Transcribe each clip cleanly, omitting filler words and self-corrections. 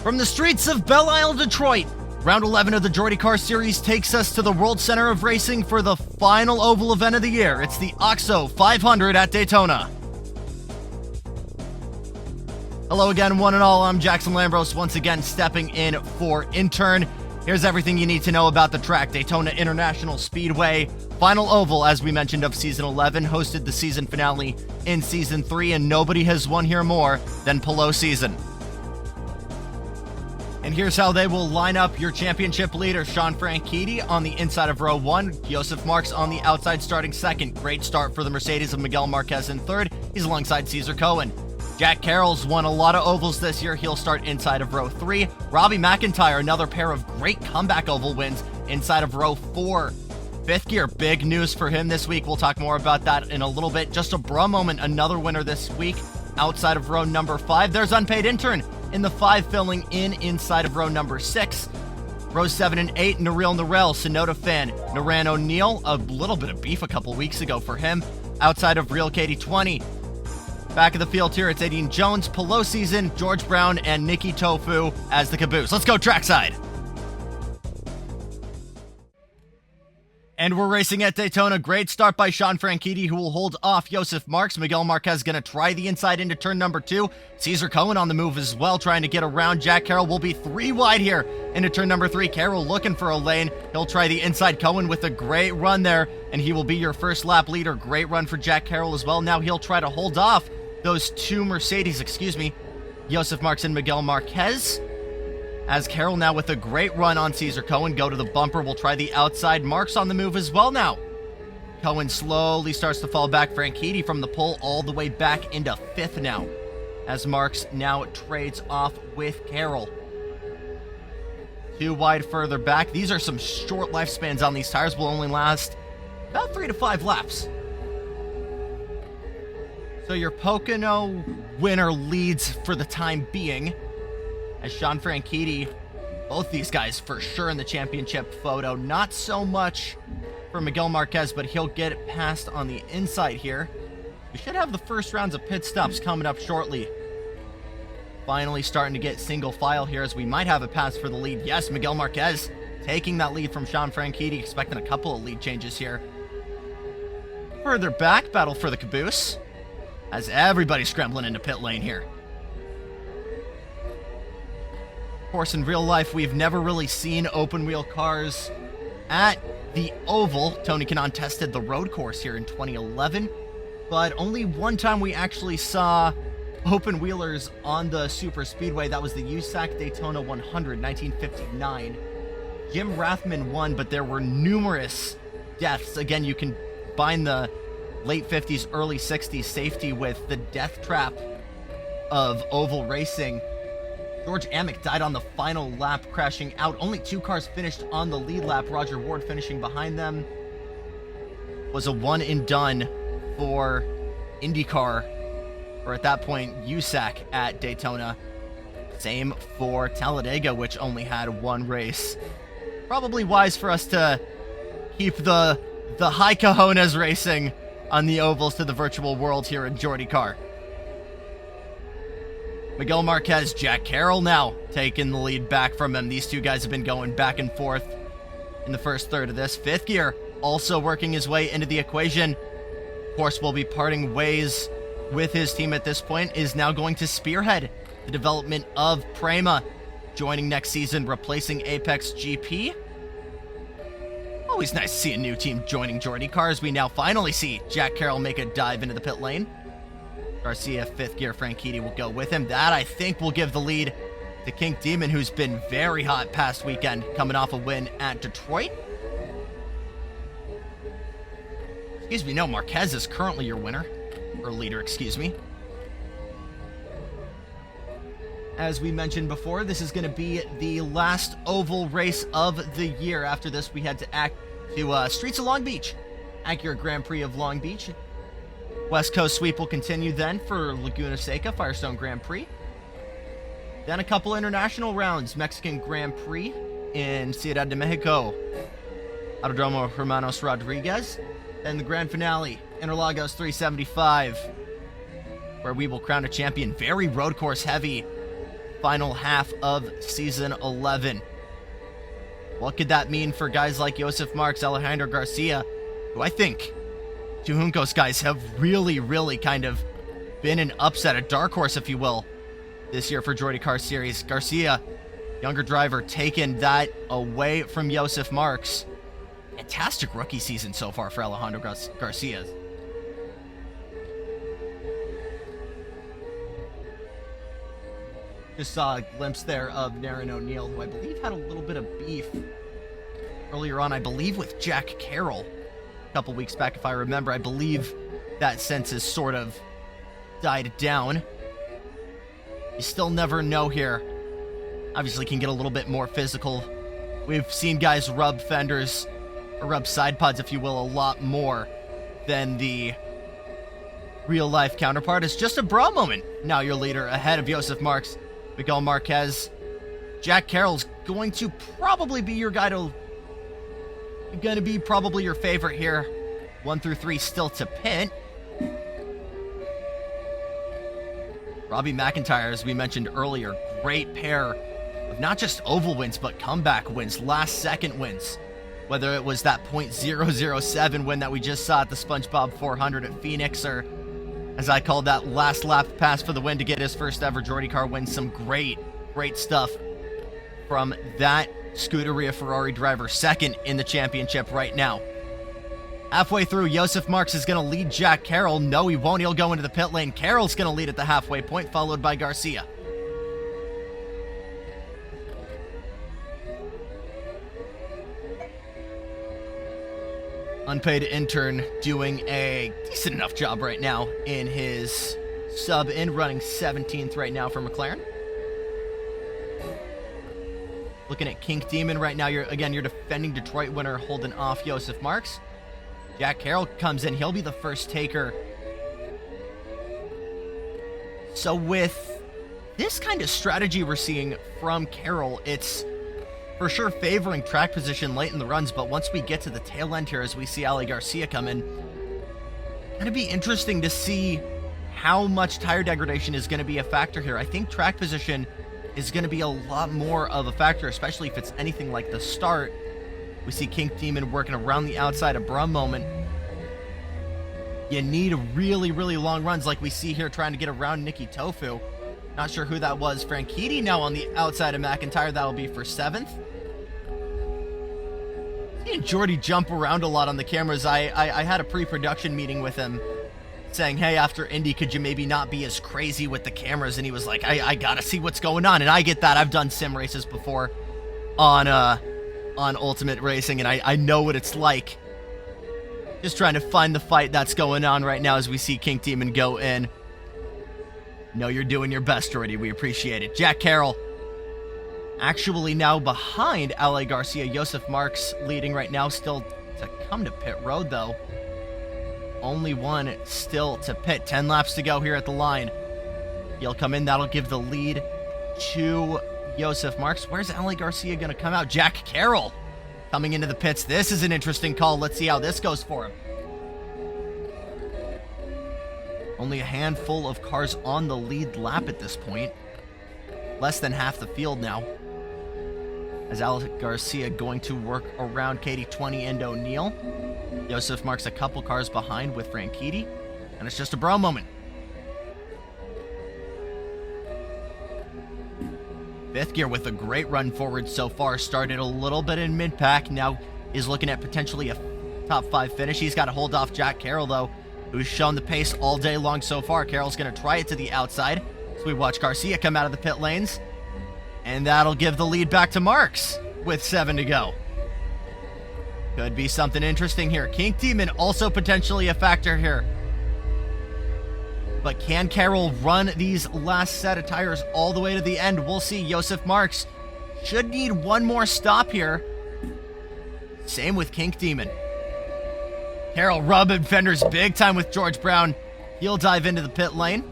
From the streets of Belle Isle, Detroit, Round 11 of the JORDICAR Series takes us to the World Center of Racing for the final oval event of the year. It's the OXXO 500 at Daytona. Hello again, one and all. I'm Jackson Lambros, once again stepping in for intern. Here's everything you need to know about the track. Daytona International Speedway, final oval, as we mentioned, of Season 11, hosted the season finale in Season 3, and nobody has won here more than Pelot season. And here's how they will line up. Your championship leader, Sean Franchitti, on the inside of row 1. Joseph Marks on the outside starting second. Great start for the Mercedes of Miguel Marquez in third. He's alongside Cesar Cohen. Jack Carroll's won a lot of ovals this year. He'll start inside of row 3. Robbie McIntyre, another pair of great comeback oval wins inside of row 4. Fifth gear, big news for him this week. We'll talk more about that in a little bit. Just a bra moment, another winner this week outside of row number 5. There's unpaid intern in the 5 filling in inside of row number 6. Row 7 and 8, Nareel Narell, Sonota fan. Naran O'Neill, a little bit of beef a couple weeks ago for him. Outside of Real Katie 20. Back of the field here, it's Aideen Jones, Pelot season, George Brown, and Nikki Tofu as the caboose. Let's go trackside. And we're racing at Daytona. Great start by Sean Franchitti, who will hold off Joseph Marks. Miguel Marquez going to try the inside into turn number 2. Cesar Cohen on the move as well, trying to get around. Jack Carroll will be 3 wide here into turn number 3. Carroll looking for a lane. He'll try the inside. Cohen with a great run there, and he will be your first lap leader. Great run for Jack Carroll as well. Now he'll try to hold off those 2 Mercedes, Joseph Marks and Miguel Marquez. As Carroll now with a great run on Cesar Cohen, go to the bumper, will try the outside. Marks on the move as well now. Cohen slowly starts to fall back. Franchitti from the pole all the way back into 5th now, as Marks now trades off with Carroll. 2 wide further back. These are some short lifespans on these tires, will only last about 3 to 5 laps. So your Pocono winner leads for the time being, as Sean Franchitti, both these guys for sure in the championship photo. Not so much for Miguel Marquez, but he'll get it past on the inside here. We should have the first rounds of pit stops coming up shortly. Finally starting to get single file here, as we might have a pass for the lead. Yes, Miguel Marquez taking that lead from Sean Franchitti, expecting a couple of lead changes here. Further back, battle for the caboose, as everybody's scrambling into pit lane here. Of course, in real life, we've never really seen open wheel cars at the oval. Tony Kanaan tested the road course here in 2011, but only one time we actually saw open wheelers on the super speedway. That was the USAC Daytona 100, 1959. Jim Rathman won, but there were numerous deaths. Again, you can bind the late 50s, early 60s safety with the death trap of oval racing. George Amick died on the final lap, crashing out. Only 2 cars finished on the lead lap. Roger Ward finishing behind them. Was a one and done for IndyCar, or at that point, USAC at Daytona. Same for Talladega, which only had 1 race. Probably wise for us to keep the high cojones racing on the ovals to the virtual world here in JORDICAR. Miguel Marquez, Jack Carroll now taking the lead back from him. These 2 guys have been going back and forth in the first third of this. 5th gear also working his way into the equation. Of course, we'll be parting ways with his team at this point. Is now going to spearhead the development of Prema, joining next season, replacing Apex GP. Always nice to see a new team joining JORDICAR, as we now finally see Jack Carroll make a dive into the pit lane. Garcia, 5th gear, Franchitti will go with him. That, I think, will give the lead to Kink Demon, who's been very hot past weekend, coming off a win at Detroit. Excuse me, no, Marquez is currently your winner, or leader, excuse me. As we mentioned before, this is going to be the last oval race of the year. After this, we head to Streets of Long Beach, Acura Grand Prix of Long Beach. West Coast sweep will continue then for Laguna Seca, Firestone Grand Prix. Then a couple international rounds, Mexican Grand Prix in Ciudad de Mexico, Autodromo Hermanos Rodriguez. Then the grand finale, Interlagos 375, where we will crown a champion. Very road course heavy final half of Season 11. What could that mean for guys like Josef Marks, Alejandro Garcia, who I think Juncos guys have really kind of been an upset, a dark horse, if you will, this year for JordiCar Series. Garcia, younger driver, taking that away from Josef Marks. Fantastic rookie season so far for Alejandro Garcia. Just saw a glimpse there of Darren O'Neill, who I believe had a little bit of beef earlier on, I believe with Jack Carroll a couple weeks back, if I remember. I believe that sense has sort of died down. You still never know here. Obviously can get a little bit more physical. We've seen guys rub fenders, or rub side pods, if you will, a lot more than the real-life counterpart. It's just a bra moment. Now your leader ahead of Josef Marks, Miguel Marquez. Jack Carroll's going to probably be your guy probably your favorite here. 1 through 3 still to pit. Robbie McIntyre, as we mentioned earlier, great pair of not just oval wins, but comeback wins, last-second wins. Whether it was that .007 win that we just saw at the SpongeBob 400 at Phoenix, or as I called that last lap pass for the win to get his first ever JordiCar win. Some great stuff from that Scuderia Ferrari driver, second in the championship right now. Halfway through, Josef Marks is going to lead Jack Carroll. No, he won't. He'll go into the pit lane. Carroll's going to lead at the halfway point, followed by Garcia. Unpaid intern doing a decent enough job right now in his sub-in, running 17th right now for McLaren. Looking at Kink Demon right now, you're defending Detroit winner holding off Josef Marks. Jack Carroll comes in. He'll be the first taker. So with this kind of strategy we're seeing from Carroll, it's for sure favoring track position late in the runs, but once we get to the tail end here, as we see Ale Garcia come in, it's going to be interesting to see how much tire degradation is going to be a factor here. I think track position is going to be a lot more of a factor, especially if it's anything like the start. We see Kink Demon working around the outside of Brum moment. You need really long runs like we see here trying to get around Nikki Tofu. Not sure who that was. Franchitti now on the outside of McIntyre. That'll be for 7th. Seeing Jordy jump around a lot on the cameras. I had a pre-production meeting with him saying, hey, after Indy, could you maybe not be as crazy with the cameras? And he was like, I gotta see what's going on. And I get that. I've done sim races before on Ultimate Racing, and I know what it's like. Just trying to find the fight that's going on right now as we see Kink Demon go in. No, you're doing your best, Jordy. We appreciate it. Jack Carroll actually now behind Ale Garcia. Josef Marks leading right now, still to come to pit road, though. Only one still to pit. 10 laps to go here at the line. He'll come in. That'll give the lead to Josef Marks. Where's Ale Garcia going to come out? Jack Carroll coming into the pits. This is an interesting call. Let's see how this goes for him. Only a handful of cars on the lead lap at this point. Less than half the field now. As Ale Garcia going to work around KD20 and O'Neill. Josef Marks a couple cars behind with Franchitti. And it's just a bro moment. 5th gear with a great run forward so far. Started a little bit in mid-pack. Now is looking at potentially a top 5 finish. He's got to hold off Jack Carroll, though, who's shown the pace all day long so far. Carroll's going to try it to the outside. So we watch Garcia come out of the pit lanes. And that'll give the lead back to Marks with 7 to go. Could be something interesting here. Kink Demon also potentially a factor here. But can Carroll run these last set of tires all the way to the end? We'll see. Josef Marks should need one more stop here. Same with Kink Demon. Carroll rubbing fenders big time with George Brown. He'll dive into the pit lane.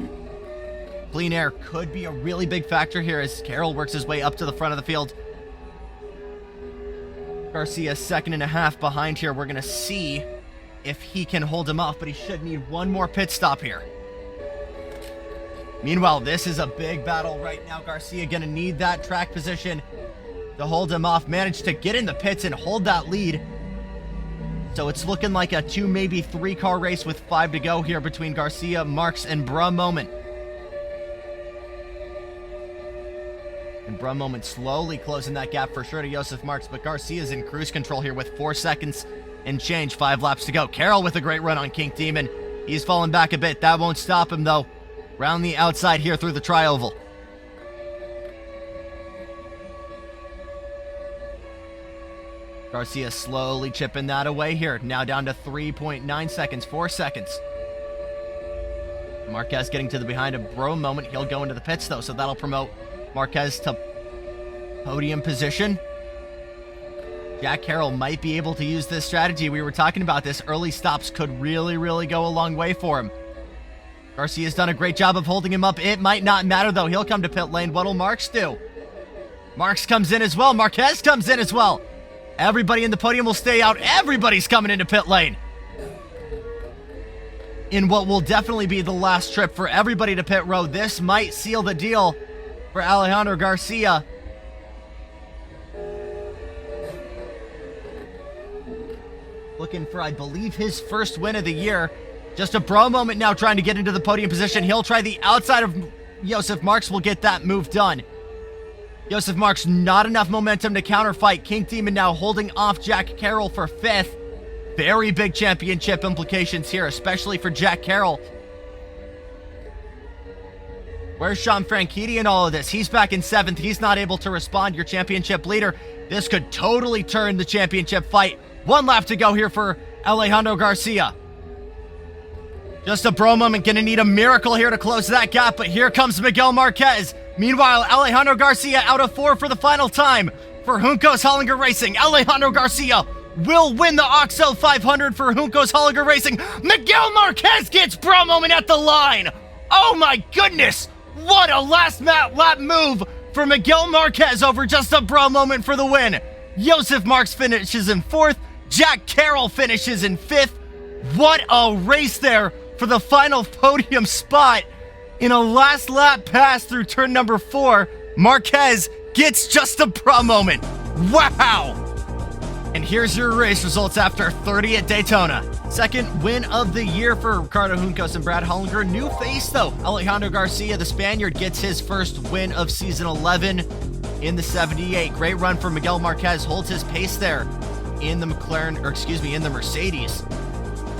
Clean air could be a really big factor here as Carroll works his way up to the front of the field. Garcia 2.5 behind here. We're going to see if he can hold him off, but he should need one more pit stop here. Meanwhile, this is a big battle right now. Garcia gonna need that track position to hold him off. Managed to get in the pits and hold that lead. So it's looking like a 2, maybe 3 car race with 5 to go here between Garcia, Marks, and Brum Moment. And Brum Moment slowly closing that gap for sure to Joseph Marks, but Garcia's in cruise control here with 4 seconds and change, 5 laps to go. Carroll with a great run on King Demon. He's fallen back a bit. That won't stop him, though. Round the outside here through the tri-oval. Garcia slowly chipping that away here. Now down to 3.9 seconds, 4 seconds. Marquez getting to the behind of Brum Moment. He'll go into the pits, though, so that'll promote Marquez to podium position. Jack Carroll might be able to use this strategy. We were talking about this. Early stops could really, really go a long way for him. Garcia's done a great job of holding him up. It might not matter, though. He'll come to pit lane. What'll Marks do? Marks comes in as well. Marquez comes in as well. Everybody in the podium will stay out. Everybody's coming into pit lane. In what will definitely be the last trip for everybody to pit road. This might seal the deal for Alejandro Garcia. Looking for, I believe, his first win of the year. Just a Brum Moment now trying to get into the podium position. He'll try the outside of Joseph Marks. Will get that move done. Joseph Marks, not enough momentum to counterfight. King Demon now holding off Jack Carroll for 5th. Very big championship implications here, especially for Jack Carroll. Where's Sean Franchitti in all of this? He's back in 7th. He's not able to respond. Your championship leader. This could totally turn the championship fight. 1 lap to go here for Alejandro Garcia. Just a Brum Moment, gonna need a miracle here to close that gap, but here comes Miguel Marquez. Meanwhile, Alejandro Garcia out of 4 for the final time for Juncos Hollinger Racing. Alejandro Garcia will win the OXXO 500 for Juncos Hollinger Racing. Miguel Marquez gets Brum Moment at the line. Oh my goodness, what a last lap move for Miguel Marquez over just a Brum Moment for the win. Joseph Marks finishes in 4th. Jack Carroll finishes in 5th. What a race there for the final podium spot. In a last lap pass through turn number 4, Marquez gets just a Brum Moment. Wow! And here's your race results after 30 at Daytona. 2nd win of the year for Ricardo Juncos and Brad Hollinger. New face, though. Alejandro Garcia, the Spaniard, gets his first win of season 11 in the 78. Great run for Miguel Marquez. Holds his pace there in the in the Mercedes.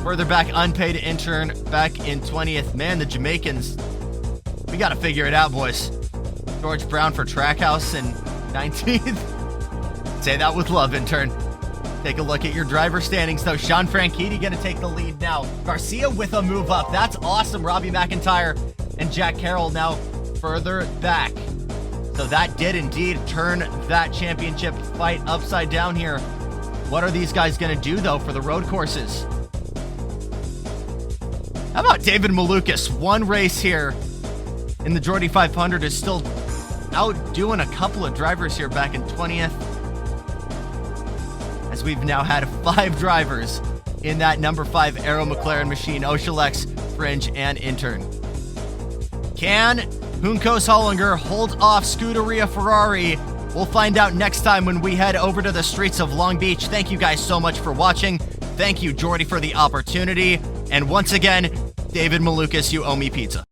Further back, unpaid intern back in 20th. Man, the Jamaicans, we got to figure it out, boys. George Brown for Trackhouse in 19th. Say that with love, intern. Take a look at your driver standings, though. Sean Franchitti going to take the lead now. Garcia with a move up. That's awesome. Robbie McIntyre and Jack Carroll now further back. So that did indeed turn that championship fight upside down here. What are these guys going to do, though, for the road courses? How about David Malukas? 1 race here in the Jordy 500 is still outdoing a couple of drivers here back in 20th. As we've now had 5 drivers in that number 5 Aero McLaren machine, Oshalex, Fringe, and Intern. Can Juncos Hollinger hold off Scuderia Ferrari? We'll find out next time when we head over to the streets of Long Beach. Thank you guys so much for watching. Thank you, Jordy, for the opportunity. And once again, David Malukas, you owe me pizza.